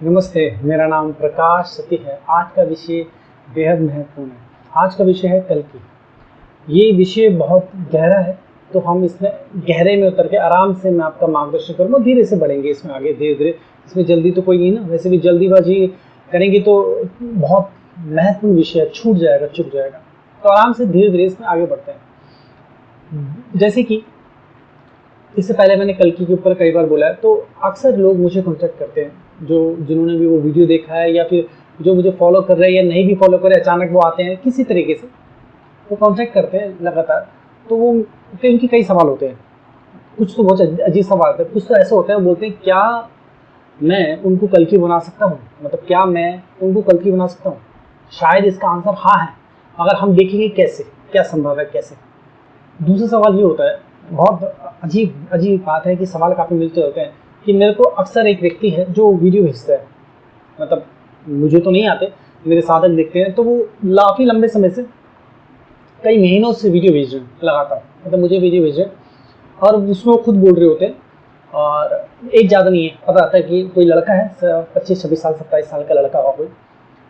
नमस्ते, मेरा नाम प्रकाश सती है। आज का विषय बेहद महत्वपूर्ण है। आज का विषय है कल्कि। ये विषय बहुत गहरा है, तो हम इसमें गहरे में उतर के आराम से मैं आपका मार्गदर्शन करूँगा। धीरे से बढ़ेंगे इसमें आगे, धीरे-धीरे। इसमें जल्दी तो कोई नहीं ना, वैसे भी जल्दीबाजी करेंगे तो बहुत महत्वपूर्ण विषय है, छूट जाएगा, चूक जाएगा। तो आराम से धीरे-धीरे इसमें आगे बढ़ते हैं। जैसे कि इससे पहले मैंने कल्कि के ऊपर कई बार बोला है, तो अक्सर लोग मुझे कॉन्टैक्ट करते हैं, जिन्होंने भी वो वीडियो देखा है या फिर जो मुझे फॉलो कर रहे हैं या नहीं भी फॉलो कर रहे, अचानक वो आते हैं किसी तरीके से, वो कॉन्टैक्ट करते हैं लगातार। तो वो उनके कई सवाल होते हैं। कुछ तो बहुत अजीब सवाल होते हैं, कुछ तो ऐसे होते हैं, वो बोलते हैं क्या मैं उनको कल्कि बना सकता हूँ, मतलब क्या मैं उनको कल्कि बना सकता हूँ। शायद इसका आंसर हाँ है, अगर हम देखेंगे कैसे, क्या संभव है, कैसे। दूसरा सवाल ये होता है, बहुत अजीब अजीब बात है कि सवाल काफ़ी मिलते होते हैं, कि मेरे को अक्सर एक व्यक्ति है जो वीडियो भेजता है, मतलब मुझे तो नहीं आते, मेरे साधक देखते हैं, तो वो काफ़ी लंबे समय से, कई महीनों से वीडियो भेज रहे हैं लगातार, मतलब मुझे वीडियो भेज रहे हैं, और उसमें वो खुद बोल रहे होते हैं। और एक ज़्यादा नहीं है, पता आता है कि कोई लड़का है 25-26 साल 27 साल का लड़का होगा कोई,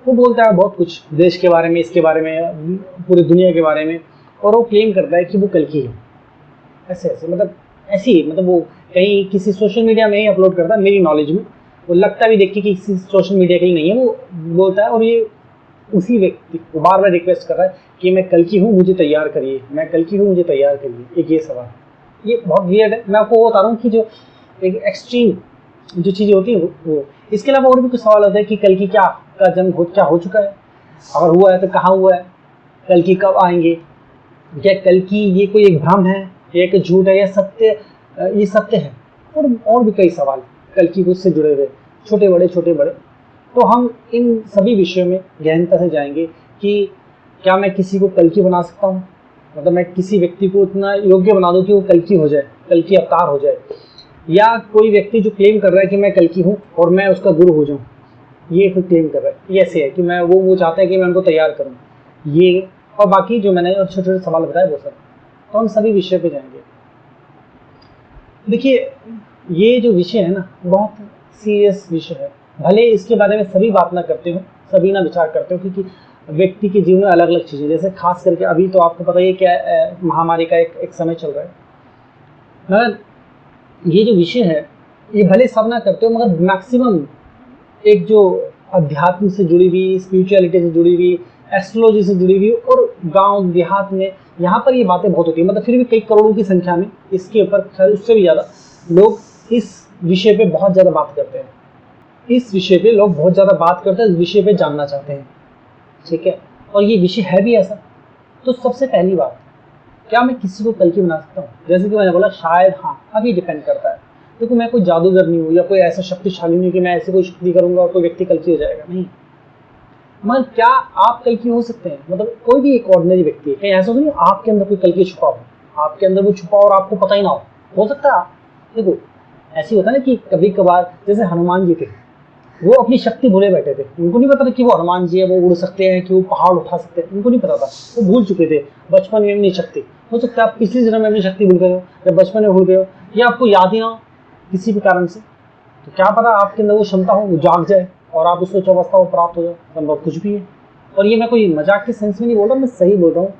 वो बोलता है बहुत कुछ देश के बारे में, इसके बारे में, पूरी दुनिया के बारे में, और वो क्लेम करता है कि वो कल्कि है। ऐसे ऐसे मतलब ऐसे ही, मतलब वो कहीं किसी सोशल मीडिया में ही अपलोड करता है, मेरी नॉलेज में वो लगता भी देखिए कि किसी सोशल मीडिया का ही नहीं है, वो बोलता है। और ये उसी व्यक्ति को बार बार रिक्वेस्ट कर रहा है कि मैं कल्कि हूँ, मुझे तैयार करिए, मैं कल्कि हूँ, मुझे तैयार करिए। एक ये सवाल, ये बहुत वियर्ड है। मैं आपको वो बता रहा हूँ कि जो एक एक्सट्रीम जो चीज़ें होती हैं वो। इसके अलावा और भी कुछ सवाल होता है कि कल्कि क्या का जन्म क्या हो चुका है, अगर हुआ है तो कहाँ हुआ है, कल्कि कब आएंगे, क्या कल्कि ये कोई एक भ्रम है, ये एक झूठ है, या सत्य, ये सत्य है। और भी कई सवाल कल्कि से जुड़े हुए, छोटे बड़े। तो हम इन सभी विषयों में गहनता से जाएंगे कि क्या मैं किसी को कल्कि बना सकता हूँ, मतलब मैं किसी व्यक्ति को इतना योग्य बना दूँ कि वो कल्कि हो जाए, कल्कि अवतार हो जाए, या कोई व्यक्ति जो क्लेम कर रहा है कि मैं कल्कि हूँ और मैं उसका गुरु हो जाऊँ, ये फिर क्लेम कर रहा है। ये ऐसे है कि मैं वो चाहते हैं कि मैं उनको तैयार करूँ, ये और बाकी जो मैंने और छोटे छोटे सवाल बताए वो सब। तो हम सभी विषय पे जाएंगे। देखिए, ये जो विषय है ना, बहुत सीरियस विषय है। भले इसके बारे में सभी बात ना करते हो, सभी ना विचार करते हो, क्योंकि व्यक्ति के जीवन में अलग अलग चीज़ें, जैसे खास करके अभी तो आपको पता ही है क्या, महामारी का एक समय चल रहा है, मगर ये जो विषय है ये भले सब ना करते हो, मगर मैक्सिमम एक जो अध्यात्म से जुड़ी हुई, स्पिरिचुअलिटी से जुड़ी हुई, एस्ट्रोलॉजी से जुड़ी हुई, और गांव देहात में यहाँ पर ये बातें बहुत होती है। मतलब फिर भी कई करोड़ों की संख्या में इसके ऊपर, शायद उससे भी ज़्यादा लोग इस विषय पे बहुत ज़्यादा बात करते हैं। इस विषय पे लोग बहुत ज़्यादा बात करते हैं, इस विषय पे जानना चाहते हैं, ठीक है। और ये विषय है भी ऐसा। तो सबसे पहली बात, क्या मैं किसी को कल्कि बना सकता हूँ? जैसे कि मैंने बोला शायद हाँ, अभी डिपेंड करता है, क्योंकि मैं कोई जादूगर नहीं हूँ या कोई ऐसा शक्तिशाली नहीं हूँ कि मैं ऐसी कोई शक्ति करूंगा और कोई व्यक्ति कल्कि हो जाएगा, नहीं। मगर क्या आप कल्कि हो सकते हैं? मतलब कोई भी एक ऑर्डिनरी व्यक्ति है, कहीं ऐसा तो नहीं आपके अंदर कोई कल्कि छुपा हो, आपके अंदर वो छुपा और आपको पता ही ना हो सकता है। देखो, ऐसी होता है ना कि कभी कभार, जैसे हनुमान जी थे, वो अपनी शक्ति भूले बैठे थे, उनको नहीं पता था कि वो हनुमान जी है, वो उड़ सकते हैं, कि वो पहाड़ उठा सकते हैं, उनको नहीं पता था, वो भूल चुके थे बचपन में अपनी शक्ति। हो सकता है आप पिछले जन्म में अपनी शक्ति भूल गए हो, या बचपन में भूल गए हो, या आपको याद ही ना हो किसी भी कारण से। तो क्या पता आपके अंदर वो क्षमता हो, वो जाग जाए और आप उसको अवस्था को प्राप्त हो जाए, संभव कुछ भी है। और ये मैं कोई मजाक के सेंस में नहीं बोल रहा, मैं सही बोल रहा हूँ।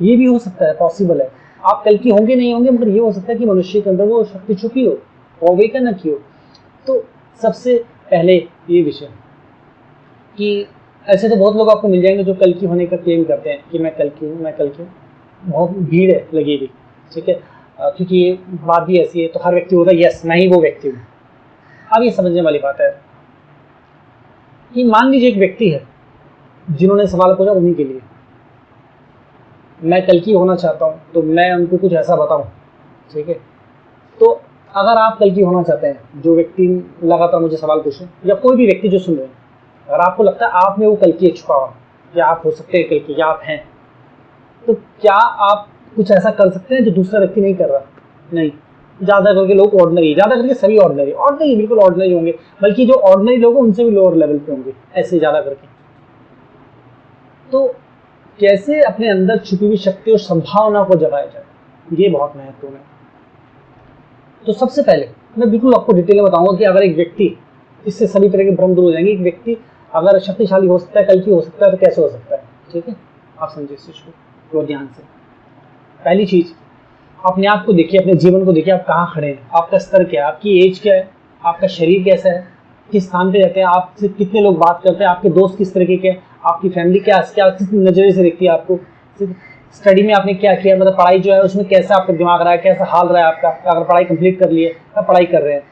ये भी हो सकता है, पॉसिबल है। आप कल्कि होंगे नहीं होंगे, मगर ये हो सकता है कि मनुष्य के अंदर वो शक्ति छुपी हो, अवेकन न की हो। तो सबसे पहले ये विषय कि ऐसे तो बहुत लोग आपको मिल जाएंगे जो कल्कि होने का क्लेम करते हैं कि मैं कल्कि हूँ, मैं कल्कि हूँ। बहुत भीड़ है लगी हुई, ठीक है, क्योंकि ये बात भी ऐसी है, तो हर व्यक्ति होता है यस मैं ही वो व्यक्ति हूँ। अब ये समझने वाली बात है कि मान लीजिए एक व्यक्ति है जिन्होंने सवाल पूछा, उन्हीं के लिए मैं कल्कि होना चाहता हूँ, तो मैं उनको कुछ ऐसा बताऊँ, ठीक है। तो अगर आप कल्कि होना चाहते हैं, जो व्यक्ति लगातार मुझे सवाल पूछे, या कोई भी व्यक्ति जो सुन रहे हैं, अगर आपको लगता है आप में वो कल्कि छुपा हुआ, या आप हो सकते हैं कल्कि, या आप हैं, तो क्या आप कुछ ऐसा कर सकते हैं जो दूसरा व्यक्ति नहीं कर रहा? नहीं। ज़्यादा करके लोग ऑर्डिनरी, ज़्यादा करके सभी ऑर्डिनरी बिल्कुल ऑर्डिनरी होंगे, बल्कि जो ऑर्डिनरी लोग हैं उनसे भी लोअर लेवल पे होंगे, ऐसे ज़्यादा करके। तो कैसे अपने अंदर छुपी हुई शक्ति और संभावना को जगाया जाए, ये बहुत महत्वपूर्ण है। तो सबसे पहले मैं बिल्कुल आपको डिटेल में बताऊंगा कि अगर एक व्यक्ति इससे सभी तरह के भ्रम दूर हो जाएंगे। एक व्यक्ति अगर शक्तिशाली हो सकता है, कल की हो सकता है, तो कैसे हो सकता है? ठीक है, आप समझिए इस चीज को ध्यान से। पहली चीज, अपने आप को देखिए, अपने जीवन को देखिए, आप कहाँ खड़े हैं, आपका स्तर क्या है, आपकी एज क्या है, आपका शरीर कैसा है, किस स्थान पे रहते हैं, आपसे कितने लोग बात करते हैं, आपके दोस्त किस तरीके के, आपकी फैमिली क्या किस नजरिए से देखती है आपको, स्टडी में आपने क्या किया, मतलब पढ़ाई जो है उसमें कैसा आपका दिमाग रहा है, कैसा हाल रहा है आपका, अगर पढ़ाई कंप्लीट कर लिए या पढ़ाई कर रहे हैं,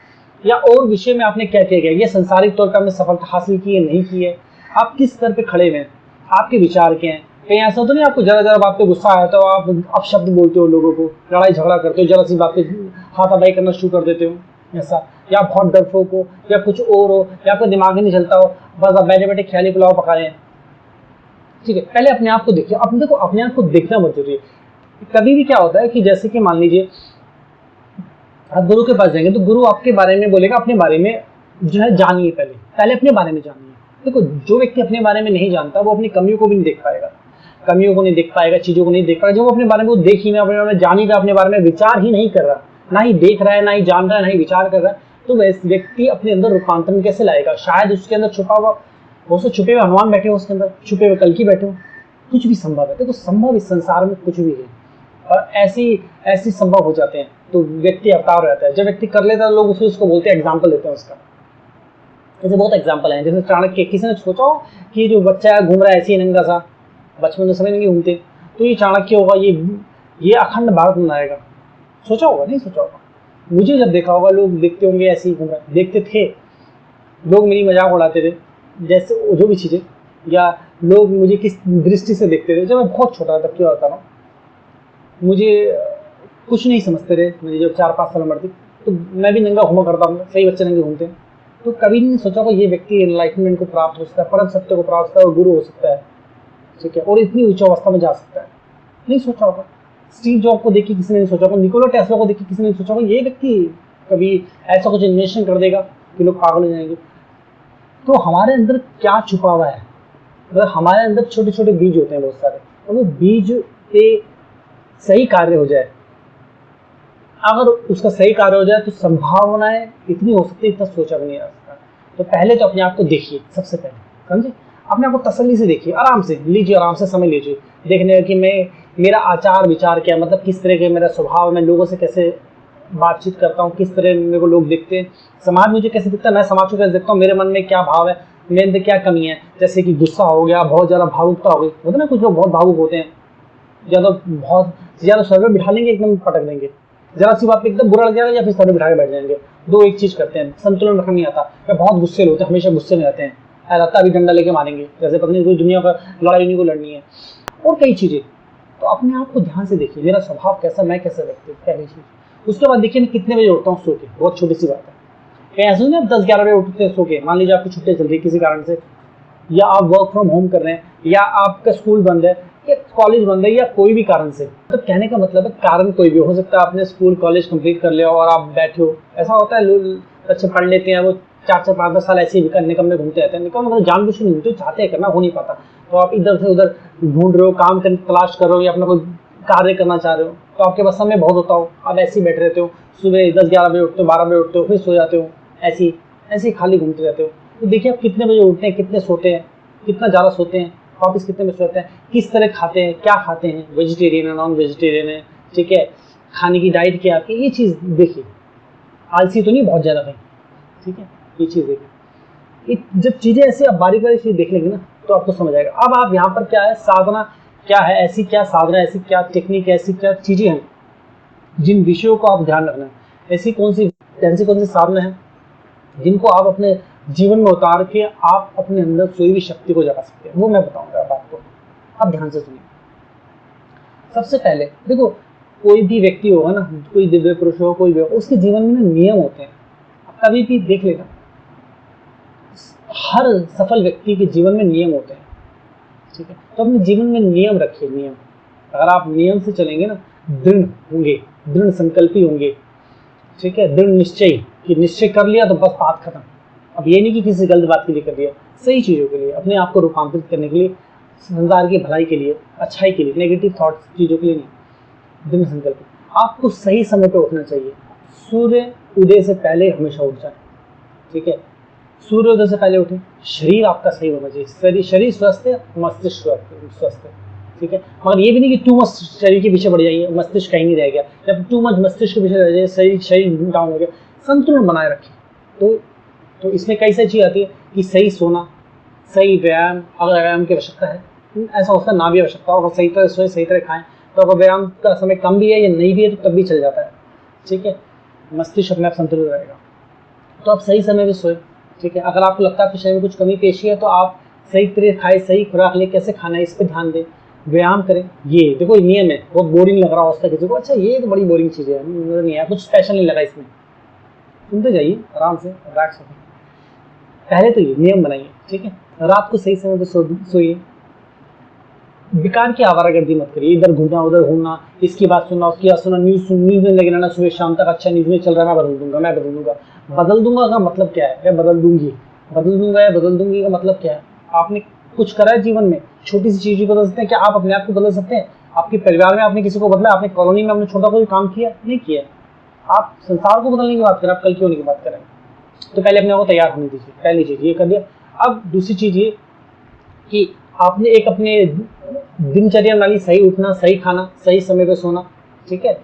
या और विषय में आपने क्या किया, ये संसारिक तौर पर आपने सफलता हासिल की है नहीं की है, आप किस स्तर पे खड़े हुए हैं, आपके विचार क्या हैं। कहीं ऐसा होता नहीं आपको जरा जरा बात पे गुस्सा आया तो आप अपशब्द बोलते हो, लोगों को लड़ाई झगड़ा करते हो, जरा सी बात पे हाथापाई करना शुरू कर देते हो, ऐसा, या बहुत डरपोक हो, या कुछ और हो, या आपका दिमाग ही नहीं चलता हो, बस आप बैठे बैठे ख्याली पुलाव पका रहे हैं। ठीक है, पहले अपने आप को देखिए। अब देखो, अपने आप को देखना बहुत जरूरी है। कभी भी क्या होता है कि जैसे कि मान लीजिए आप गुरु के पास जाएंगे तो गुरु आपके बारे में बोलेगा, अपने बारे में जो है जानिए, पहले अपने बारे में जानिए। देखो, जो व्यक्ति अपने बारे में नहीं जानता वो अपनी कमियों को भी नहीं देख पाएगा, चीजों को नहीं देख पाएगा। जो अपने बारे में वो देख ही नहीं, अपने बारे में जान ही रहा, अपने बारे में विचार ही नहीं कर रहा, ना ही देख रहा है, ना ही जान रहा है, ना ही विचार कर रहा है, तो वैसे व्यक्ति अपने अंदर रूपांतरण कैसे लाएगा? शायद उसके अंदर छुपा हुआ, वो तो छुपे हुए हनुमान बैठे हो, उसके अंदर छुपे हुए कल्कि बैठे हो, कुछ भी संभव है। देखो, संभव इस संसार में कुछ भी है, और ऐसी संभव हो जाते हैं तो व्यक्ति अवतार हो जाता है। जब व्यक्ति कर लेता है लोग उसको बोलते हैं, एग्जाम्पल देते हैं उसका। जैसे बहुत एग्जाम्पल है, जैसे चाणक्य। किसी ने सोचा हो कि जो बच्चा घूम रहा है ऐसे ही नंगा सा, बचपन में समय नहीं घूमते, तो ये चाणक्य होगा, ये अखंड भारत बनाएगा? सोचा होगा? नहीं सोचा होगा। मुझे जब देखा होगा, लोग देखते होंगे ऐसे ही घूम रहा, देखते थे लोग, मेरी मजाक उड़ाते थे, जैसे जो भी चीजें, या लोग मुझे किस दृष्टि से देखते थे। जब मैं बहुत छोटा था, क्या होता ना, मुझे कुछ नहीं समझते थे। मेरी जब 4-5 साल उम्र थी तो मैं भी नंगा घूमा करता हूँ, सही बच्चे नंगे घूमते हैं। तो कभी नहीं सोचा होगा ये व्यक्ति एनलाइटमेंट को प्राप्त हो सकता है, परम सत्य को प्राप्त हो सकता है और गुरु हो सकता है, ठीक है, और इतनी उच्च अवस्था में जा सकता है। नहीं सोचा होगा। स्टीव जॉब को देखिए किसी ने नहीं सोचा होगा, निकोला टेस्ला को देखिए किसी ने नहीं सोचा होगा ये व्यक्ति कभी ऐसा कुछ इन्वेंशन कर देगा कि लोग पागल हो जाएंगे। तो हमारे अंदर क्या छुपा हुआ है? मतलब हमारे अंदर छोटे छोटे बीज होते हैं बहुत सारे, और वो बीज पे सही कार्य हो जाए, अगर उसका सही कार्य हो जाए तो संभावनाएं इतनी हो सकती है, इतना सोचा भी नहीं आ सकता। तो पहले तो अपने आप को देखिए, सबसे पहले समझे, अपने आप को तसल्ली से देखिए, आराम से लीजिए, आराम से समय लीजिए देखने कि मेरा आचार विचार क्या, मतलब किस तरह के मेरा स्वभाव, मैं लोगों से कैसे बातचीत करता हूँ, किस तरह मेरे को लोग देखते हैं, समाज मुझे कैसे दिखता है, मैं समाज को कैसे देखता हूँ, मेरे मन में क्या भाव है, मेरे अंदर क्या कमी है। जैसे कि गुस्सा हो गया, बहुत ज़्यादा भावुकता हो गई, होता ना, कुछ लोग बहुत भावुक होते हैं, बहुत ज़्यादा सर पे बिठा लेंगे, एकदम पटक देंगे, जरा सी बात पे एकदम बुरा लग जाएगा, या फिर सर पे बिठा के बैठ जाएंगे। दो एक चीज़ करते हैं, संतुलन रखना नहीं आता, या बहुत गुस्से होते हैं, हमेशा गुस्से में रहते हैं, रहता अभी डंडा लेके मारेंगे, जैसे पत्नी कोई दुनिया का लड़ाई उन्हीं को लड़नी है, और कई चीज़ें। तो अपने आप को ध्यान से देखिए, मेरा स्वभाव कैसा, मैं कैसे व्यक्ति हूँ, पहली चीज़। उसके बाद देखिए मैं कितने बजे उठता हूँ सो के, बहुत छोटी सी बात है। कहीं ऐसा नहीं आप 10-11 बजे उठते हैं सो के, मान लीजिए आपकी छुट्टी चल रही है किसी कारण से, या आप वर्क फ्रॉम होम कर रहे हैं, या आपका स्कूल बंद है, या कॉलेज बंद है, या कोई भी कारण से। तो कहने का मतलब है कारण कोई भी हो सकता है, आपने स्कूल कॉलेज कंप्लीट कर लिया और आप बैठे हो, ऐसा होता है, लोग बच्चे पढ़ लेते हैं, वो 4-4, 5-10 साल ऐसे ही निकम में घूमते रहते हैं, निकम मतलब जानबूझ के नहीं घूमते, चाहते हैं करना, हो नहीं पाता, तो आप इधर से उधर ढूंढ रहे हो, काम कर तलाश कर रहे हो, या अपना कोई कार्य करना चाह रहे हो, तो आपके पास समय बहुत होता हो, आप ऐसे ही बैठे रहते हो, सुबह 10-11 बजे उठते हो, 12 बजे उठते हो, फिर सो जाते हो, ऐसे ही खाली घूमते रहते हो। तो देखिए आप कितने बजे उठते हैं, कितने सोते हैं, कितना ज़्यादा सोते हैं, वापस कितने बजे सोते हैं, किस तरह खाते हैं, क्या खाते हैं, वेजिटेरियन है, नॉन वेजिटेरियन है, ठीक है, खाने की डाइट क्या है, ये चीज़ देखिए। आलसी तो नहीं बहुत ज़्यादा भाई, ठीक है, ये चीज़ देखिए। जब चीज़ें ऐसे आप बारीक बारीक चीज़ देख लेंगे ना, तो आपको समझ आएगा। अब आप यहाँ पर क्या है, साधना क्या है, ऐसी क्या साधना, ऐसी क्या टेक्निक, ऐसी क्या चीज़ें हैं जिन विषयों को आप ध्यान रखना है, ऐसी कौन सी साधना है जिनको आप अपने जीवन में उतार के आप अपने अंदर सोई हुई शक्ति को जगा सकते हैं, वो मैं बताऊंगा अब आपको। आप ध्यान से सुनिए। सबसे पहले देखो, कोई भी व्यक्ति होगा ना, कोई दिव्य पुरुष हो, कोई भी हो, उसके जीवन में नियम होते हैं। कभी भी देख लेना, हर सफल व्यक्ति के जीवन में नियम होते हैं, ठीक है। तो अपने जीवन में नियम रखिए। नियम, अगर आप नियम से चलेंगे ना, दृढ़ होंगे, दृढ़ संकल्पी होंगे, ठीक है, दृढ़ निश्चय, कि निश्चय कर लिया तो बस बात खत्म। अब ये नहीं कि किसी गलत बात के लिए कर दिया, सही चीज़ों के लिए, अपने आप को रूपांतरित करने के लिए, संसार की भलाई के लिए, अच्छाई के लिए, नेगेटिव थॉट्स चीज़ों के लिए नहीं। दृढ़ संकल्प। आपको सही समय पर उठना चाहिए, सूर्य उदय से पहले हमेशा उठ जाए, ठीक है। सूर्योदय से पहले उठें, शरीर आपका सही होना चाहिए, शरीर स्वस्थ है, मस्तिष्क स्वस्थ है, ठीक है। मगर ये भी नहीं कि टू मच शरीर के पीछे बढ़ जाइए, मस्तिष्क कहीं नहीं रह गया, जब टू मच मस्तिष्क के पीछे रह जाए, शरीर डाउन हो गया। संतुलन बनाए रखिए। तो इसमें कई सारी चीज़ आती है कि सही सोना, सही व्यायाम, अगर व्यायाम की आवश्यकता है, ऐसा उसका ना भी आवश्यकता हो, अगर सही तरह सोए, सही तरह खाएं, तो अगर व्यायाम का समय कम भी है या नहीं भी है तो तब भी चल जाता है, ठीक है। मस्तिष्क अपने आप संतुलित रहेगा। तो आप सही समय पे सोए, ठीक है। अगर आपको लगता है आपके शरीर में कुछ कमी पेशी है तो आप सही तरह खाए, सही खुराक ले, कैसे खाना है इस पर ध्यान दें, व्यायाम करें। ये देखो नियम है, बहुत बोरिंग लग रहा होता है किसी को, अच्छा ये तो बड़ी बोरिंग चीज़ है, नहीं है, कुछ स्पेशल नहीं लगा इसमें, सुनते जाइए आराम से, रिलैक्स होकर। पहले तो ये नियम बनाइए, ठीक है। रात को सही समय पर सोइए। बेकार की आवारागर्दी मत करिए, इधर घूमना उधर घूमना, इसकी बात सुनना उसकी बात सुनना, न्यूज़ में लगे रहना सुबह शाम तक, अच्छा न्यूज़ में चल रहा है मैं बदल दूंगा, मैं बदल दूंगा। बदल दूंगा का मतलब क्या है, मैं बदल दूंगी, बदल दूंगा या बदल दूंगी का मतलब क्या है। आपने कुछ करा है जीवन में, छोटी सी चीज़ भी बदल सकते हैं। क्या आप अपने आप को बदल सकते हैं? आपके परिवार में आपने किसी को बदला, आपने कॉलोनी में आपने छोटा कोई काम किया नहीं किया। आप संसार को बदलने की बात करें, आप कल की होने की बात करें। तो पहले अपने आप को तैयार होने दीजिए, पहली चीज़ ये कर दिया। अब दूसरी चीज़ ये कि आपने एक अपने दिनचर्या बना ली, सही उठना, सही खाना, सही समय पे सोना, ठीक है।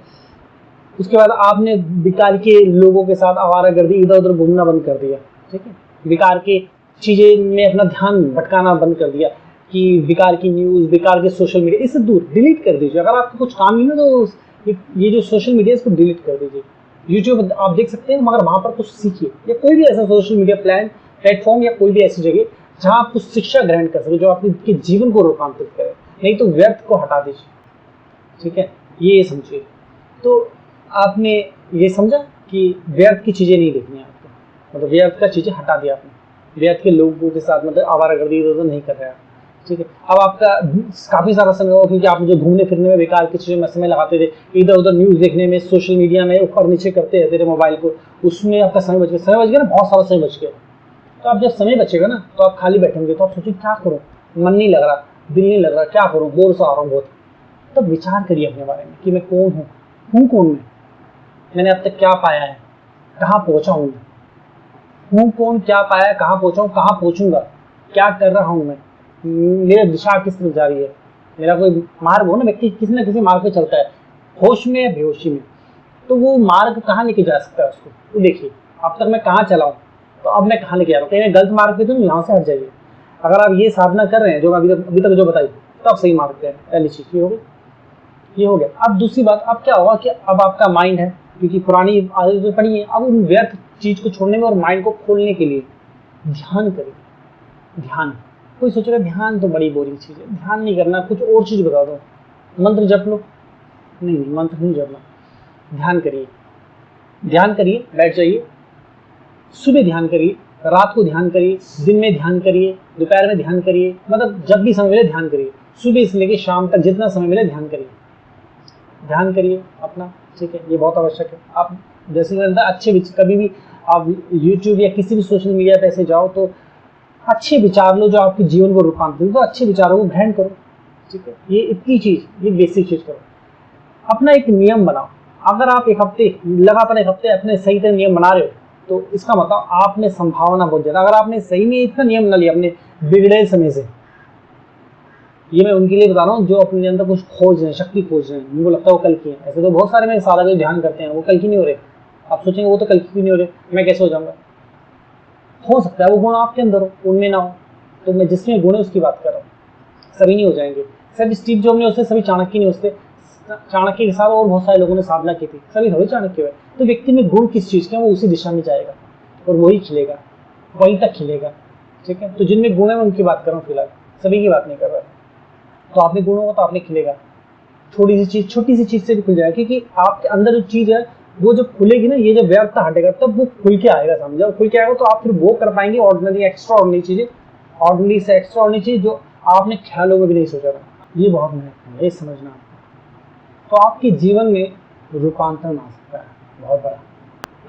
उसके बाद आपने बेकार के लोगों के साथ आवारागर्दी, इधर उधर घूमना बंद कर दिया, ठीक है। बेकार के चीज़ें में अपना ध्यान भटकाना बंद कर दिया कि बेकार की न्यूज़, बेकार के सोशल मीडिया, इससे दूर डिलीट कर दीजिए। अगर आपको कुछ काम नहीं है तो ये जो सोशल मीडिया इसको डिलीट कर दीजिए। यूट्यूब आप देख सकते हैं, मगर वहाँ पर कुछ सीखिए, या कोई भी ऐसा सोशल मीडिया प्लेटफॉर्म या कोई भी ऐसी जगह जहाँ आप कुछ शिक्षा ग्रहण कर सके, जो आपके जीवन को रूपांतरित करे। नहीं तो व्यर्थ को हटा दीजिए, ठीक है। ये समझिए। तो आपने ये समझा कि व्यर्थ की चीज़ें नहीं देखनी है आपको, मतलब व्यर्थ का चीज़ें हटा दिया आपने, व्यर्थ के लोगों के साथ मतलब आवारागर्दी इधर उधर नहीं कर रहे हैं, ठीक है। अब आपका काफ़ी सारा समय होगा, क्योंकि आप जो घूमने फिरने में बेकार की चीज़ों में समय लगाते थे, इधर उधर न्यूज़ देखने में, सोशल मीडिया में ऊपर नीचे करते रहते थे मोबाइल को, उसमें आपका समय बच गया ना, बहुत सारा समय बच गया। तो आप जब समय बचेगा ना तो आप खाली बैठेंगे, तो आप सोचिए क्या करो, मन नहीं लग रहा, दिल नहीं लग रहा, क्या करूँ, बोर सा आ रहा हूँ बहुत। तब विचार करिए अपने बारे में कि मैं कौन हूँ कौन मैंने अब तक क्या पाया है, कहाँ पहुँचा हूँ हूँ कौन, क्या पाया है, कहाँ पहुँचा हूँ, कहाँ पहुँचूंगा, क्या कर रहा हूँ मैं, मेरी दिशा किस तरफ जा रही है, मेरा कोई मार्ग हो ना। व्यक्ति किसी न किसी मार्ग पे चलता है, होश में या बेहोशी में, तो वो मार्ग कहाँ लेके जा सकता है उसको। तो देखिए अब तक मैं कहाँ चला हूँ, तो अब मैं कहाँ लेके जा रहा हूँ, कहीं मैं गलत मार्ग पे तो नहीं, यहाँ से हट जाइए। अगर आप ये साधना कर रहे हैं जो मैं अभी तक जो बताई, तो आप सही मार्ग पे हैं। पहली चीज़ ये हो गया। अब दूसरी बात, अब क्या होगा कि अब आपका माइंड है, क्योंकि पुरानी आदतें पड़ी है, अब उन व्यर्थ चीज़ को छोड़ने में और माइंड को खोलने के लिए ध्यान करिए। ध्यान, कोई सोचेगा ध्यान तो बड़ी बोरिंग चीज़ है, ध्यान नहीं करना, कुछ और चीज़ बता दो, मंत्र जप लो। नहीं, मंत्र नहीं जपना, ध्यान करिए। ध्यान करिए, बैठ जाइए, सुबह ध्यान करिए, रात को ध्यान करिए, दिन में ध्यान करिए, दोपहर में ध्यान करिए, मतलब जब भी समय मिले ध्यान करिए। सुबह से लेकर शाम तक जितना समय मिले ध्यान करिए अपना, ठीक है। ये बहुत आवश्यक है। आप जैसे अच्छे कभी भी आप यूट्यूब या किसी भी सोशल मीडिया पे ऐसे जाओ तो अच्छे विचार लो जो आपके जीवन को रूपांतरित, तो अच्छे विचारों को ग्रहण करो, ठीक है। ये इतनी चीज़, ये बेसिक चीज़ करो। अपना एक नियम बनाओ। अगर आप लगातार एक हफ्ते अपने सही तरह नियम बना रहे हो, तो इसका मतलब आप में संभावना बहुत ज़्यादा। अगर आपने सही में इतना नियम बना लिया अपने बिगड़े समय से, ये मैं उनके लिए बता रहा हूँ जो अपने अंदर कुछ खोज रहे हैं, शक्ति खोज रहे हैं, उनको लगता है वो कल की है। ऐसे तो बहुत सारे मेरे साधक जो ध्यान करते हैं वो कल की नहीं हो रहे। आप सोचेंगे वो तो कल की नहीं हो रहे, मैं कैसे हो जाऊँगा। हो सकता है वो गुण आपके अंदर हो, उनमें ना हो। तो मैं जिसमें गुण है उसकी बात कर रहा हूँ। सभी नहीं हो जाएंगे, सभी स्टीव जॉब नहीं होते, सभी चाणक्य नहीं होते। चाणक्य के साथ और बहुत सारे लोगों ने साधना की थी, सभी थोड़ी चाणक्य हुए। तो व्यक्ति में गुण किस चीज़ के हैं वो उसी दिशा में जाएगा और वही खिलेगा, वहीं तक खिलेगा, ठीक है। तो जिनमें गुण है मैं उनकी बात कर रहा हूँ फिलहाल, सभी की बात नहीं कर रहा। तो आपने गुण होगा तो आपने खिलेगा। छोटी सी चीज़ से भी खुल जाएगा, क्योंकि आपके अंदर जो चीज़ है वो जब खुलेगी ना, ये जब व्यर्थता हटेगा तब वो खुल के आएगा सामने। जब खुल के आएगा तो आप फिर वो कर पाएंगे ऑर्डिनरी एक्स्ट्रा ऑर्डिनरी चीज़ें, ऑर्डिनरी से एक्स्ट्रा ऑर्डिनरी चीज़ जो आपने ख्यालों में भी नहीं सोचा था। ये बहुत महत्वपूर्ण है, ये समझना। तो आपके जीवन में रूपांतरण आ सकता है बहुत बड़ा।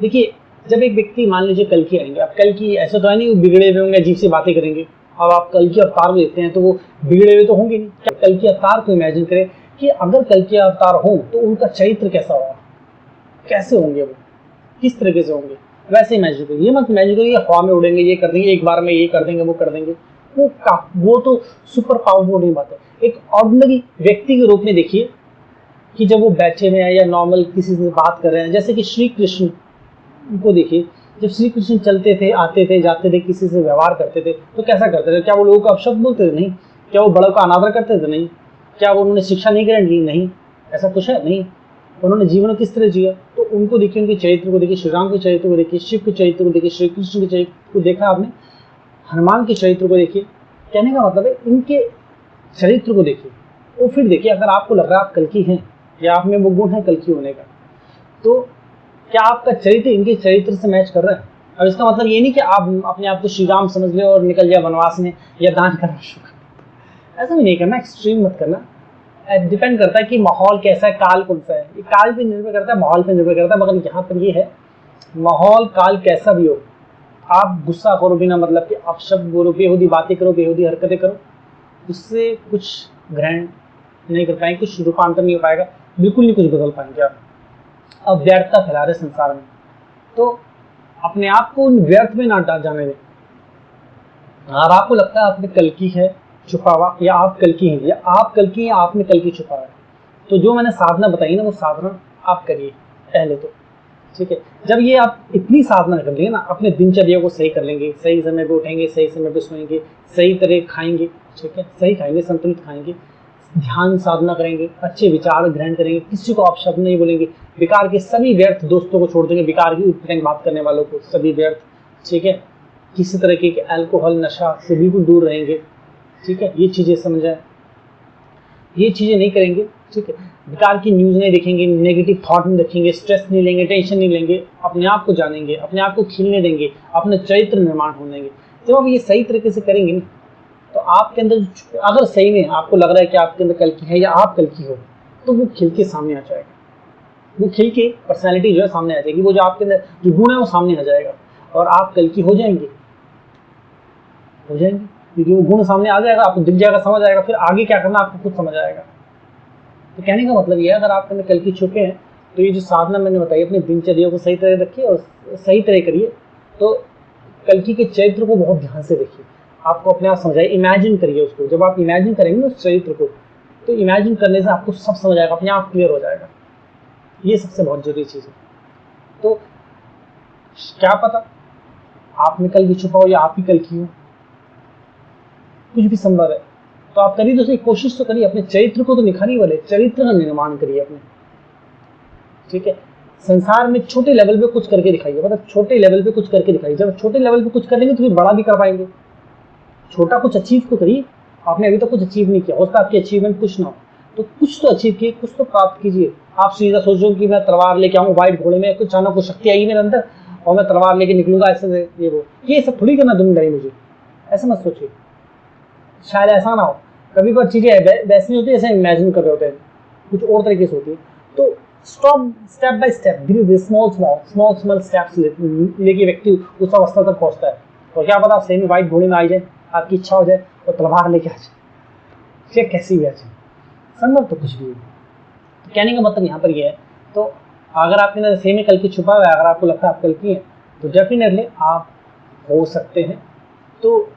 देखिए जब एक व्यक्ति मान लीजिए कल की आएंगे, अब कल की ऐसा तो है नहीं बिगड़े हुए होंगे, अजीब सी बातें करेंगे। अब आप कल की अवतार देखते हैं तो वो बिगड़े हुए तो होंगे नहीं। कल की अवतार को इमेजिन करें कि अगर कल के अवतार हो तो उनका चरित्र कैसा होगा, कैसे होंगे वो, किस तरीके से होंगे। वैसे इमेजिन करिए, ये मत इमेजिन करिए हवा में उड़ेंगे, ये कर देंगे, एक बार में ये कर देंगे, वो कर देंगे। वो तो सुपर पावरफुल नहीं बात है। एक ऑर्डिनरी व्यक्ति के रूप में देखिए कि जब वो बैठे हुए हैं या नॉर्मल किसी से बात कर रहे हैं, जैसे कि श्री कृष्ण को देखिए, जब श्री कृष्ण चलते थे, आते थे, जाते थे, किसी से व्यवहार करते थे तो कैसा करते थे? क्या वो लोगों को अपशब्द बोलते थे? नहीं। क्या वो बड़ों का अनादर करते थे? नहीं। क्या वो उन्होंने शिक्षा नहीं ग्रहण की? नहीं। ऐसा कुछ है? नहीं। उन्होंने जीवन किस तरह जिया? तो उनको देखिए, उनके चरित्र को देखिए, श्री राम के चरित्र को देखिए, शिव के चरित्र को देखिए, श्री कृष्ण के चरित्र को देखा आपने, हनुमान के चरित्र को देखिए। कहने का मतलब है इनके चरित्र को देखिए और फिर देखिए, अगर आपको लग रहा है आप कल्कि हैं या आप में वो गुण है कल्कि होने का, तो क्या आपका चरित्र इनके चरित्र से मैच कर रहा है? अब इसका मतलब ये नहीं कि आप अपने आप को श्री राम समझ ले और निकल जाए वनवास में या दान करना शुरू कर, ऐसा भी नहीं करना, एक्सट्रीम मत करना। डिपेंड करता है कि माहौल कैसा है, काल कौन सा है। ये काल पे निर्भर करता है, माहौल पे निर्भर करता है। मगर यहाँ पर ये है, माहौल काल कैसा भी हो, आप गुस्सा करो बिना मतलब कि, आप शब्द बोलो, बेहूदी बातें करो, बेहूदी हरकतें करो, उससे कुछ ग्रहण नहीं कर पाएंगे, कुछ रूपांतर नहीं हो पाएगा, बिल्कुल नहीं कुछ बदल पाएंगे आप। अब व्यर्थता फैला रहे संसार में, तो अपने आप को उन व्यर्थ में ना जाने दें। और आपको लगता है आपने कल्कि है छुपा हुआ, या आप कल्कि हैं, या आप कल्कि हैं, आपने कल्कि छुपा हुआ है, तो जो मैंने साधना बताई ना, वो साधना आप करिए पहले तो, ठीक है। जब ये आप इतनी साधना कर लेंगे ना, अपने दिनचर्या को सही कर लेंगे, सही समय पे उठेंगे, सही समय पे सोएंगे, सही तरह खाएंगे, ठीक है, सही खाएंगे, संतुलित खाएंगे, ध्यान साधना करेंगे, अच्छे विचार ग्रहण करेंगे, किसी को आप शब्द नहीं बोलेंगे, बेकार के सभी व्यर्थ दोस्तों को छोड़ देंगे, बेकार की उठपटांग बात करने वालों को सभी व्यर्थ, ठीक है, किसी तरह के अल्कोहल नशा से बिल्कुल दूर रहेंगे, ठीक है, ये चीज़ें समझाएं, ये चीज़ें नहीं करेंगे, ठीक है, बेकार की न्यूज़ नहीं देखेंगे, नेगेटिव थॉट नहीं रखेंगे, स्ट्रेस नहीं लेंगे, टेंशन नहीं लेंगे, अपने आप को जानेंगे, अपने आप को खिलने देंगे, अपने चरित्र निर्माण होने देंगे। जब आप ये सही तरीके से करेंगे ना, तो आपके अंदर अगर सही में आपको लग रहा है कि आपके अंदर कल्कि है या आप कल्कि हो, तो वो खिल के सामने आ जाएगा, वो खिल के पर्सनैलिटी जो है सामने आ जाएगी, वो जो आपके अंदर जो गुण है वो सामने आ जाएगा और आप कल्कि हो जाएंगे, क्योंकि वो गुण सामने आ जाएगा, आपको दिख जाएगा, समझ आएगा, फिर आगे क्या करना आपको खुद समझ आएगा। तो कहने का मतलब ये है, अगर आपके अंदर कल्कि छुपे हैं तो ये जो साधना मैंने बताई, अपनी दिनचर्या को सही तरह रखिए और सही तरह करिए, तो कल्कि के चरित्र को बहुत ध्यान से देखिए, आपको अपने आप समझाइए, इमेजिन करिए उसको। जब आप इमेजिन करेंगे उस चरित्र को, तो इमेजिन करने से आपको सब समझ आएगा, अपने आप क्लियर हो जाएगा। ये सबसे बहुत जरूरी चीज़ है। तो क्या पता आप में कल्कि छुपा हो या आप ही कल्कि हो, कुछ भी संभव है। तो आप करिए, तो सही कोशिश तो करिए, अपने चरित्र को तो निखारिए, वाले चरित्र का निर्माण करिए अपने, ठीक है। संसार में छोटे लेवल पे कुछ करके दिखाइए, मतलब छोटे लेवल पे कुछ करके दिखाइए। जब छोटे लेवल पे कुछ करेंगे तो फिर बड़ा भी कर पाएंगे। छोटा कुछ अचीव तो करिए, आपने अभी तक कुछ अचीव नहीं किया, हो सकता है आपकी अचीवमेंट कुछ ना हो, तो कुछ तो अचीव किए, कुछ तो प्राप्त कीजिए। आप सीधा सोचो कि मैं तलवार लेके आऊँ व्हाइट घोड़े में, कुछ अचानक कुछ शक्ति आई मेरे अंदर और मैं तलवार लेके निकलूंगा ऐसे, ये सब थोड़ी करना दुनियादारी मुझे, ऐसा मत सोचिए, शायद ऐसा ना हो। कभी कभी चीजें वैसी होती है जैसे इमेजिन कर रहे होते हैं, कुछ और तरीके से होती है। तो स्टेप बाय स्टेप, धीरे धीरे स्मॉल स्टेप्स लेके व्यक्ति उस अवस्था तक पहुंचता है। और क्या पता आप सही में व्हाइट घोड़े में आ जाए, आपकी इच्छा हो जाए और तलवार लेके आ जाए, कैसी भी आ जाए, संभव तो कुछ भी हो। तो कहने का मतलब यहाँ पर यह है, तो अगर आपके अंदर सही में कल्कि छुपा हुआ है, अगर आपको लगता है आप कल्कि हैं, तो डेफिनेटली आप हो सकते हैं। तो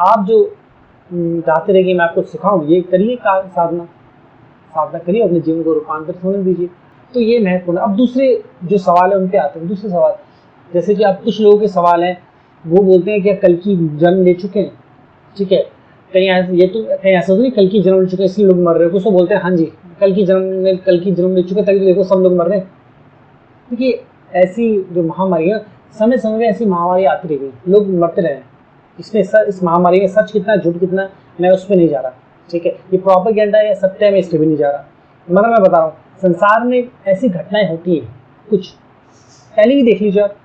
आप जो चाहते रहे कि मैं आपको सिखाऊं, ये करिए, साधना करिए, अपने जीवन को रूपांतरित होने दीजिए। तो ये महत्वपूर्ण। अब दूसरे जो सवाल है उन पे आते हैं। दूसरे सवाल, जैसे कि अब कुछ लोगों के सवाल हैं, वो बोलते हैं कि कल्कि जन्म ले चुके हैं, ठीक है, कहीं ऐसा तो नहीं कल्कि जन्म ले चुके हैं इसलिए लोग मर रहे हैं। कुछ तो बोलते हैं हाँ जी कल्कि जन्म ले चुके, तभी तो देखो सब लोग मर रहे हैं। देखिए ऐसी जो महामारी है, समय समय में ऐसी महामारी आती रही, लोग मरते रहे। इसमें इस महामारी में सच कितना झूठ कितना मैं उस पर नहीं जा रहा, ठीक है, ये प्रोपेगेंडा या सत्य में इसलिए भी नहीं जा रहा, मगर मैं बता रहा हूँ संसार में ऐसी घटनाएं होती हैं, कुछ पहले भी देख लीजिए आप,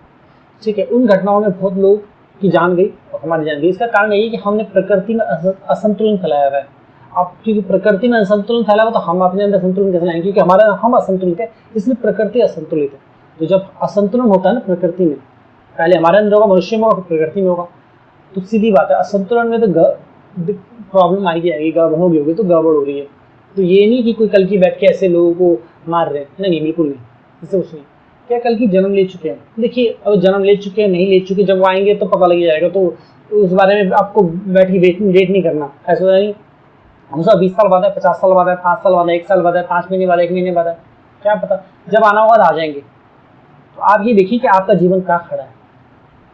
ठीक है, उन घटनाओं में बहुत लोग की जान गई और हमारी जान गई। इसका कारण यही है कि हमने प्रकृति में असंतुलन फैलाया हुआ है। अब क्योंकि प्रकृति में असंतुलन फैला हुआ तो हम अपने अंदर संतुलन कैसे लाएंगे, क्योंकि हम असंतुलित है, इसलिए प्रकृति असंतुलित है। तो जब असंतुलन होता है ना प्रकृति में, पहले हमारे अंदर होगा, मनुष्य में होगा, प्रकृति में होगा, तो सीधी बात है असंतुलन में तो प्रॉब्लम आएगी, गड़बड़ होगी, तो गड़बड़ हो रही है। तो ये नहीं कि कोई कल की बैठ के ऐसे लोगों को मार रहे हैं, नहीं बिल्कुल नहीं, इससे कुछ नहीं। क्या कल की जन्म ले चुके हैं? देखिए, अब जन्म ले चुके हैं, नहीं ले चुके, जब वो आएंगे तो पता लग जाएगा। तो उस बारे में आपको बैठ के वेट नहीं करना। ऐसा नहीं हम सब 20 साल बाद है, 50 साल बाद है, 5 साल बाद है, 1 साल बाद है, 5 महीने बाद है, 1 महीने बाद है, क्या पता, जब आना होगा तो आ जाएंगे। तो आप ये देखिए कि आपका जीवन कहाँ खड़ा है,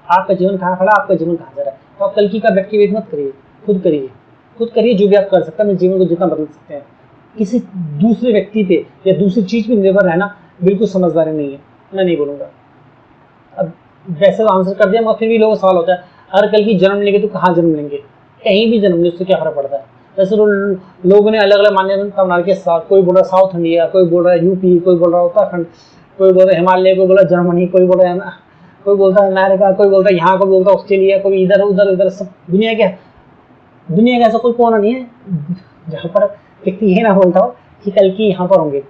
आपका जीवन कहाँ खड़ा है, आपका जीवन कहाँ जा रहा है। तो आप कल की का बैठ के वेट मत करिए, खुद करिए, खुद करिए जो भी आप कर सकते हैं अपने जीवन को जितना बदल सकते हैं। किसी दूसरे व्यक्ति पे या दूसरी चीज पे निर्भर रहना बिल्कुल समझदारी नहीं है, मैं नहीं बोलूँगा। अब वैसे तो आंसर कर दिया, मगर फिर भी लोगों को सवाल होता है, अगर कल की जन्म लेंगे तो कहाँ जन्म लेंगे? कहीं भी जन्म ले, उससे क्या फर्क पड़ता है? वैसे तो लोगों ने अलग अलग मान्यता बना के, कोई बोल रहा है साउथ इंडिया, कोई बोल रहा है यूपी, कोई बोल रहा है उत्तराखंड, कोई बोल रहा है हिमालय, कोई बोल रहा है जर्मनी, कोई बोल रहा है कोई बोलता है अमेरिका, कोई बोलता है यहाँ, कोई बोलता है ऑस्ट्रेलिया, कोई इधर उधर उधर, सब दुनिया का ऐसा कोई कोना नहीं है जहाँ पर व्यक्ति ये ना बोलता हो कि कल की यहाँ पर होंगे।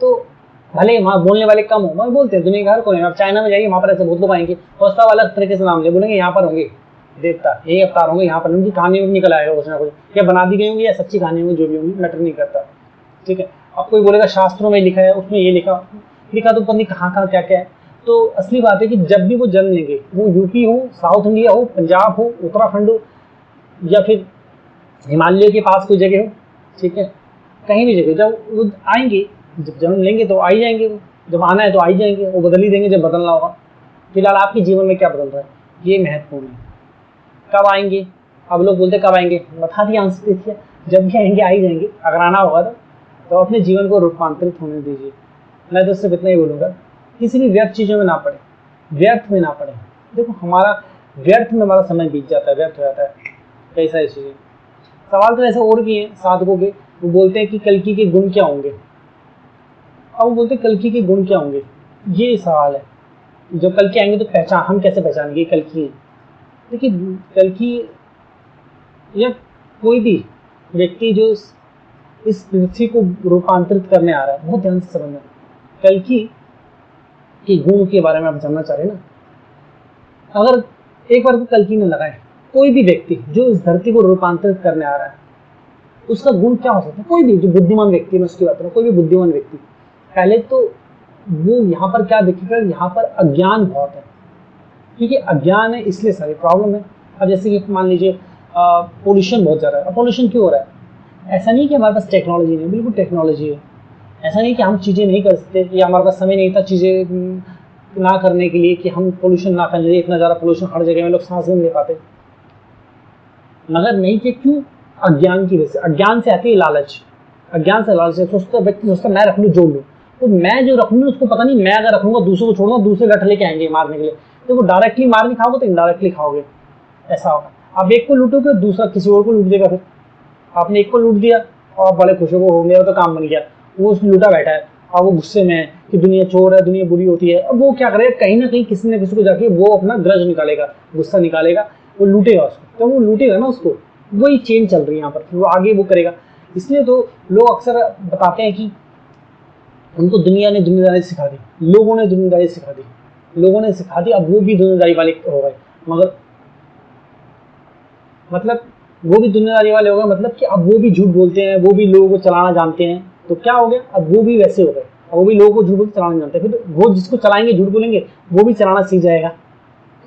तो भले वहाँ बोलने वाले कम हो, मगर बोलते हैं दुनिया का हर कोई। आप चाइना में जाइए, वहाँ पर ऐसे बहुत लोग आएंगे और सब अलग तरीके से नाम ले बोलेंगे, यहाँ पर होंगे देवता, यही अवतार होंगे, यहाँ पर उनकी कहानी में निकल आएगा कुछ ना कुछ, या बना दी गई होंगी या सच्ची कहानी होंगी, जो भी होंगी मैटर नहीं करता, ठीक है। अब कोई बोलेगा शास्त्रों में लिखा है, उसमें ये लिखा तो पता नहीं कहाँ कहाँ क्या क्या है। तो असली बात है कि जब भी वो जन्म लेंगे, वो यूपी हो, साउथ इंडिया हो, पंजाब हो, उत्तराखंड हो, या फिर हिमालय के पास कोई जगह हो, ठीक है, कहीं भी जगह, जब वो आएंगे, जब जन्म लेंगे तो आ ही जाएंगे, वो जब आना है तो आ ही जाएंगे, वो बदल ही देंगे जब बदलना होगा। फिलहाल आपके जीवन में क्या बदल रहा है, ये महत्वपूर्ण है। कब आएंगे? अब लोग बोलते कब आएंगे, बता दिया आंसर देखिए, जब भी आएंगे आ ही जाएंगे। अगर आना होगा तो अपने जीवन को रूपांतरित होने दीजिए। मैं तो सिर्फ इतना ही बोलूँगा, किसी भी व्यर्थ चीज़ों में ना पड़े, व्यर्थ में ना पड़े। देखो हमारा व्यर्थ में हमारा समय बीत जाता है, व्यर्थ हो जाता है कई सारी चीज़ें। सवाल तो ऐसे और भी हैं साधकों के, वो बोलते हैं कि कल्कि के गुण क्या होंगे। अब वो बोलते हैं कल्कि के गुण क्या होंगे, ये सवाल है। जब कल्कि आएंगे तो पहचान, हम कैसे पहचानेंगे कल्कि है? देखिए कल्कि या कोई भी व्यक्ति जो इस पृथ्वी को रूपांतरित करने आ रहा है, बहुत ध्यान से समझना। कल्कि के गुण के बारे में आप जानना चाह रहे हैं ना, अगर एक बार को कल्कि ने लगाए, कोई भी व्यक्ति जो इस धरती को रूपांतरित करने आ रहा है, उसका गुण क्या हो सकता है? कोई भी जो बुद्धिमान व्यक्ति, मैं उसकी बात करूँ, कोई भी बुद्धिमान व्यक्ति, पहले तो वो यहाँ पर क्या दिखेगा, यहाँ पर अज्ञान बहुत है, क्योंकि अज्ञान है इसलिए सारी प्रॉब्लम है। अब जैसे कि मान लीजिए पोल्यूशन बहुत ज़्यादा है। पोल्यूशन क्यों हो रहा है? ऐसा नहीं कि हमारे पास टेक्नोलॉजी नहीं, बिल्कुल टेक्नोलॉजी है। ऐसा नहीं कि हम चीज़ें नहीं कर सकते या हमारे पास समय नहीं था चीज़ें ना करने के लिए कि हम पोल्यूशन ना फैलने, इतना ज़्यादा पोल्यूशन हर जगह में, लोग सांस नहीं ले पाते, मगर नहीं कि क्यों? अज्ञान की वजह से। अज्ञान से आती है लालच, अज्ञान से लालच से सोचता व्यक्ति सोचता मैं रख लूँ, जोड़ लूँ, तो मैं जो रख लूँ उसको पता नहीं, मैं अगर रखूँगा दूसरों को छोड़ूंगा, दूसरे गठ लेके आएंगे मारने के लिए, तो वो डायरेक्टली मार नहीं खाओगे तो इनडायरेक्टली खाओगे, ऐसा होगा। आप एक को लूटोगे दूसरा किसी और को लूट देगा, फिर आपने एक को लूट दिया और आप बड़े खुश हो, मेरा तो काम बन गया, वो लूटा बैठा है और वो गुस्से में है कि दुनिया चोर है, दुनिया बुरी होती है। अब वो क्या करेगा, कहीं ना कहीं किसी न किसी को जाके वो अपना ग्रज निकालेगा, गुस्सा निकालेगा, वो लूटेगा उसको। तो वो लूटेगा ना उसको, वही चेन चल रही है यहाँ पर, वो आगे वो करेगा। इसलिए तो लोग अक्सर बताते हैं कि उनको दुनिया ने दुनियादारी सिखा दी, लोगों ने दुनियादारी सिखा दी, लोगों ने सिखा दी, अब वो भी दुनियादारी वाले हो गए। मगर मतलब वो भी दुनियादारी वाले हो गए, मतलब कि अब वो भी झूठ बोलते हैं, वो भी लोगों को चलाना जानते हैं। तो क्या हो गया, अब वो भी वैसे हो गए, अब वो भी लोगों को झूठ बोल चलाना जानते हैं। फिर वो जिसको चलाएंगे, झूठ बोलेंगे, वो भी चलाना सीख जाएगा।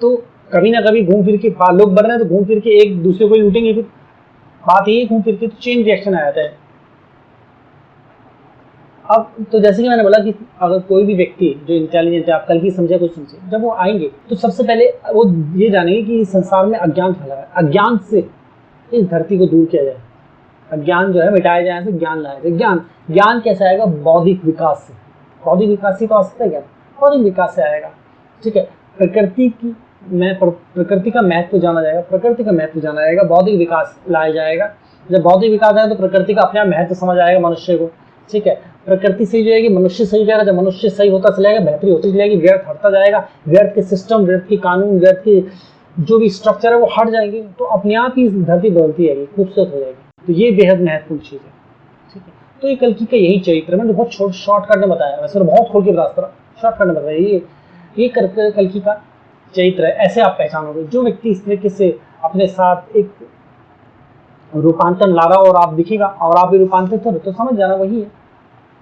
तो कभी ना कभी घूम फिर के लोग बढ़ रहे हैं तो घूम फिर के एक दूसरे को ही लूटेंगे। फिर बात यही घूम फिर के तो चेन रिएक्शन आ जाता है। अब तो जैसे कि मैंने बोला कि अगर कोई भी व्यक्ति जो इंटेलिजेंट है, आप कल की समझे कुछ समझे, जब वो आएंगे तो सबसे पहले वो ये जानेंगे कि इस संसार में अज्ञान फैला है, अज्ञान से इस धरती को दूर किया जाए, अज्ञान जो है मिटाया जाए, ऐसे ज्ञान लाया जाए। ज्ञान कैसे आएगा? बौद्धिक विकास से। बौद्धिक विकास से तो आ सकता है ज्ञान, बौद्धिक विकास से आएगा, ठीक है। प्रकृति का महत्व जाना जाएगा, प्रकृति का महत्व जाना जाएगा, बौद्धिक विकास लाया जाएगा। जब बौद्धिक विकास आएगा तो प्रकृति का अपने आप महत्व समझ आएगा मनुष्य को, ठीक है। प्रकृति सही जाएगी, मनुष्य सही जाएगा। जब मनुष्य सही होता चला जाएगा, बेहतरी होती चली जाएगी, व्यर्थ हटता जाएगा, व्यर्थ के सिस्टम, व्यर्थ के कानून, व्यर्थ के जो भी स्ट्रक्चर है वो हट जाएंगे, तो अपने आप ही धरती बदलती जाएगी, खूबसूरत हो जाएगी। तो ये बेहद महत्वपूर्ण चीज़ है, ठीक है। तो ये कल्कि का यही चरित्र है। मैंने बहुत शॉर्टकट में बताया, वैसे तो बहुत खोल के बता रहा, शॉर्टकट में बताया। ये कल्कि का चरित्र है, ऐसे आप पहचानोगे। जो व्यक्ति इस तरीके से अपने साथ एक रूपांतरण ला रहा हो और आप दिखेगा और आप भी रूपांतरित हो रहे, तो समझ जाना वही है,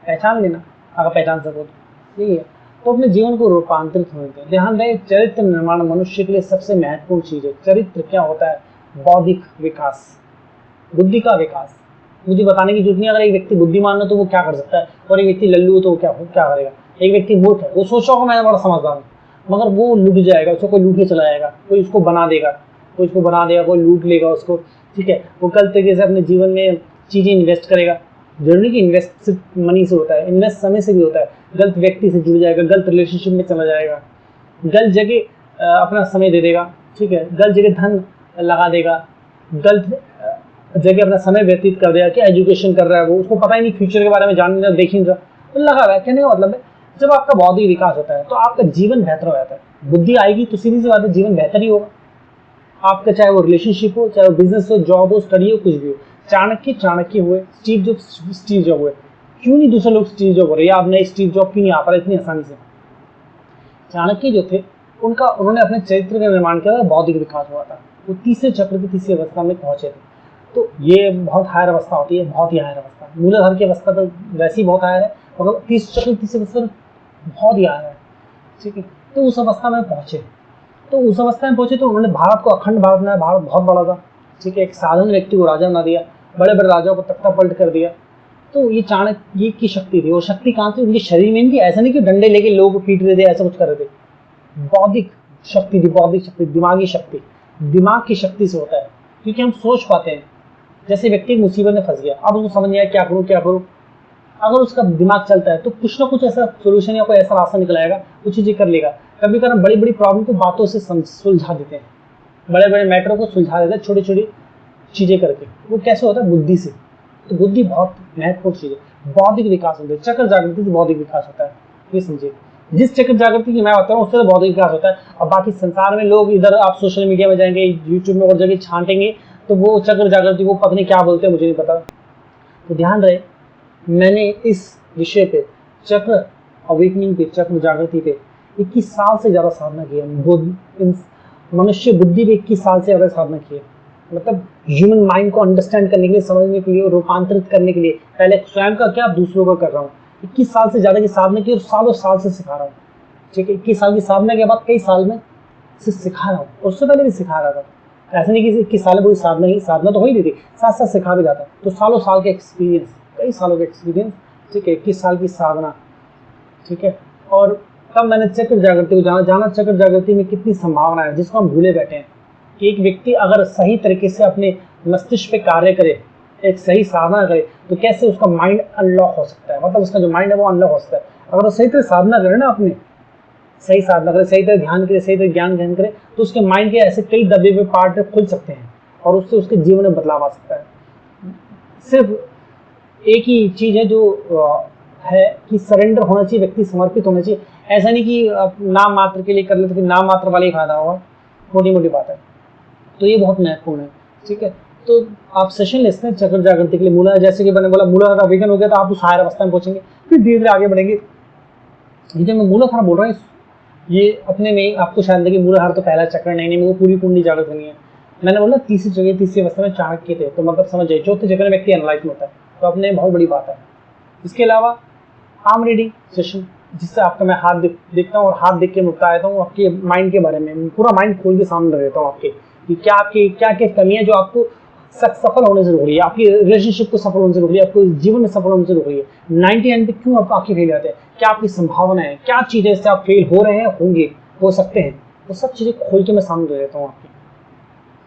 पहचान लेना, अगर पहचान सको तो यही है। तो अपने जीवन को रूपांतरित होने दें। ध्यान रहे, चरित्र निर्माण मनुष्य के लिए सबसे महत्वपूर्ण चीज है। चरित्र क्या होता है? बौद्धिक विकास, बुद्धि का विकास। मुझे बताने की जरूरत नहीं, अगर एक व्यक्ति बुद्धिमान है तो वो क्या कर सकता है, और एक व्यक्ति लल्लू हो तो वो क्या करेगा। एक व्यक्ति मूर्ख है, वो सोच रहा होगा मैं बड़ा समझदार हूँ, मगर वो लूट जाएगा, उसको कोई लूट के चला जाएगा, कोई उसको बना देगा, कोई लूट लेगा उसको, ठीक है। वो गलत तरीके से अपने जीवन में चीजें इन्वेस्ट करेगा। जरूरी कि इन्वेस्ट सिर्फ मनी से होता है, इन्वेस्ट समय से भी होता है। गलत व्यक्ति से जुड़ जाएगा, गलत रिलेशनशिप में चला जाएगा, गलत जगह अपना समय दे देगा, ठीक है, गलत जगह धन लगा देगा, गलत जगह अपना समय व्यतीत कर देगा कि एजुकेशन कर रहा है वो, उसको पता ही नहीं फ्यूचर के बारे में, जान नहीं, देख ही नहीं रहा, तो लगा हुआ है। कहने का मतलब है, जब आपका बौद्धिक विकास होता है तो आपका जीवन बेहतर हो जाता है। बुद्धि आएगी तो सीधी सी बात है, जीवन बेहतर ही होगा आपका, चाहे वो रिलेशनशिप हो, चाहे वो बिजनेस हो, जॉब हो, स्टडी हो, कुछ भी हो। चाणक्य हुए, स्टीव जॉब हुए, क्यों नहीं दूसरे लोग स्टीव जॉब हो रहे, आप नए स्टीव जॉब क्यों नहीं आ पा रहे इतनी आसानी से? चाणक्य जो थे उन्होंने अपने चरित्र का निर्माण किया था, बौद्धिक विकास हुआ था, वो तीसरे चक्र की तीसरी अवस्था में पहुंचे थे। तो ये बहुत हायर अवस्था होती है, बहुत ही हायर अवस्था। मूलाधार की अवस्था तो वैसे ही बहुत हायर है, मगर तीसरे चक्र की तीसरी अवस्था बहुत ही हायर है, ठीक है। तो उस अवस्था में पहुंचे, तो उन्होंने भारत को अखंड भारत बनाया। भारत बहुत बड़ा था, ठीक है, एक साधारण व्यक्ति को राजा बना दिया, बड़े बड़े राजाओं को तख्ता पलट कर दिया। तो ये चाणक्य की शक्ति थी। वो शक्ति कहाँ थी? उनके शरीर में थी। ऐसा नहीं कि डंडे लेके लोगों को पीट रहे थे, ऐसा कुछ कर रहे थे। बौद्धिक शक्ति थी, बौद्धिक शक्ति, दिमागी शक्ति। दिमाग की शक्ति से होता है, क्योंकि हम सोच पाते हैं। जैसे व्यक्ति मुसीबत में फंस गया, अब उसको समझ नहीं आया क्या करूँ, अगर उसका दिमाग चलता है तो कुछ ना कुछ ऐसा सोल्यूशन या कोई ऐसा रास्ता निकल आएगा, कुछ चीजें कर लेगा। कभी कभी बड़ी बड़ी प्रॉब्लम को बातों से सुलझा देते हैं, बड़े बड़े मैटर को सुलझा देते हैं छोटी छोटी चीजें करके। वो कैसे होता है? बुद्धि से। तो बुद्धि बहुत महत्वपूर्ण चीज है। बौद्धिक विकास होता है, चक्र जागृति से बौद्धिक विकास होता है, ये समझिए। जिस चक्र जागृति की मैं बता रहा हूँ उससे तो बौद्धिक विकास होता है। और बाकी संसार में लोग, इधर आप सोशल मीडिया में जाएंगे, यूट्यूब में और जगह छांटेंगे तो वो चक्र जागृति को पता नहीं क्या बोलते हैं, मुझे नहीं पता। तो ध्यान रहे, मैंने इस विषय पे, चक्र अवेकनिंग पे, चक्र जागृति पे 21 साल से ज्यादा साधना की है। मनुष्य बुद्धि पे 21 साल से ज्यादा साधना की है। मतलब ह्यूमन माइंड को अंडरस्टैंड करने के लिए, समझने के लिए और रूपांतरित करने के लिए, पहले स्वयं का क्या, दूसरों का कर रहा हूँ। 21 साल से ज्यादा की साधना की और सालों साल से सिखा रहा हूँ, ठीक है। 21 साल की साधना के बाद कई साल में सिखा रहा हूँ, उससे पहले भी सिखा रहा था। ऐसा नहीं कि 21 साल में पूरी साधना तो हो ही नहीं थी, साथ साथ सिखा भी जाता। तो सालों साल के एक्सपीरियंस, कई सालों का एक्सपीरियंस, ठीक है, 21 साल की साधना, ठीक है। और तब मैंने चक्र जागृति को जाना चक्र जागृति में कितनी संभावना है जिसको हम भूले बैठे हैं। कि एक व्यक्ति अगर सही तरीके से अपने मस्तिष्क पे कार्य करे, एक सही साधना करे, तो कैसे उसका माइंड अनलॉक हो सकता है, मतलब उसका जो माइंड है वो अनलॉक हो सकता है। अगर वो सही तरह साधना करे ना, अपने सही साधना करे, सही तरह ध्यान करे, सही तरह ज्ञान ग्रहण करे, तो उसके माइंड के ऐसे कई दबे हुए पार्ट खुल सकते हैं और उससे उसके जीवन में बदलाव आ सकता है। सिर्फ एक ही चीज है जो है कि सरेंडर होना चाहिए, व्यक्ति समर्पित होना चाहिए। ऐसा नहीं कि नाम मात्र के लिए कर ले तो फिर नाम मात्र वाले ही फायदा होगा, मोटी मोटी बात है। तो ये बहुत महत्वपूर्ण है, ठीक है। तो आप सेशन ले सकते हैं चक्र जागृति के लिए। मूला, जैसे कि मैंने बोला, मूलाधार का अवेकन हो गया तो आप उस हायर अवस्था में पहुंचेंगे, फिर धीरे धीरे आगे बढ़ेंगे। ये जो मैं मूलाधार बोल रहा हूँ, ये अपने में आपको शायद लगे मूलाधार तो पहला चक्र, नहीं, वो पूरी कुंडली जागृत नहीं है। मैंने बोला तीसरी अवस्था में चाणक्य थे, तो मतलब समझ जाइए चौथे चक्र में व्यक्ति एनलाइटन होता है, तो अपने बहुत बड़ी बात है। इसके अलावा पाम रीडिंग सेशन, जिससे आपका मैं हाथ देखता हूँ और हाथ देख के बताता हूँ आपके माइंड के बारे में, पूरा माइंड खोल के सामने रहता हूँ आपके, कि क्या क्या कमी है जो आपको सफल होने से रोक रही है, आपकी रिलेशनशिप को सफल होने से रोक रही है, आपको जीवन में सफल होने से रोक रही है। 99 पे क्यों आप आके फेल जाते हैं, क्या आपकी संभावना है, क्या चीजें इससे आप फेल हो रहे हैं, होंगे, हो सकते हैं, वो सब चीजें खोल के मैं सामने रहता हूँ आपकी,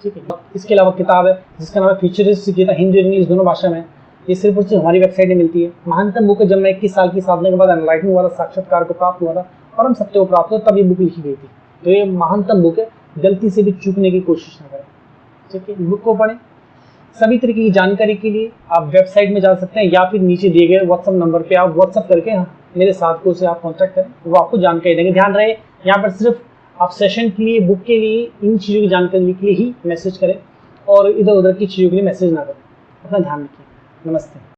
ठीक है। इसके अलावा किताब है जिसका नाम है फ्यूचरिस्ट गीता, हिंदी और इंग्लिश दोनों भाषा में। ये सिर्फ और सिर्फ हमारी वेबसाइट में मिलती है। महानतम बुक है। जब मैं 21 साल की साधना के बाद एनलाइटन हुआ था, साक्षात्कार को प्राप्त हुआ था, परम सत्य को प्राप्त हुआ, तब ये बुक लिखी गई थी। तो ये महानतम बुक है, गलती से भी चूकने की कोशिश न करें, ठीक है। बुक को पढ़ें। सभी तरीके की जानकारी के लिए आप वेबसाइट में जा सकते हैं या फिर नीचे दिए गए व्हाट्सएप नंबर पे आप व्हाट्सएप करके मेरे साथियों से आप कॉन्टैक्ट करें, वो आपको जानकारी देंगे। ध्यान रहे, यहाँ पर सिर्फ आप सेशन के लिए, बुक के लिए, इन चीज़ों की जानकारी के लिए ही मैसेज करें और इधर उधर की चीज़ों के लिए मैसेज ना करें। अपना ध्यान रखिए। नमस्ते।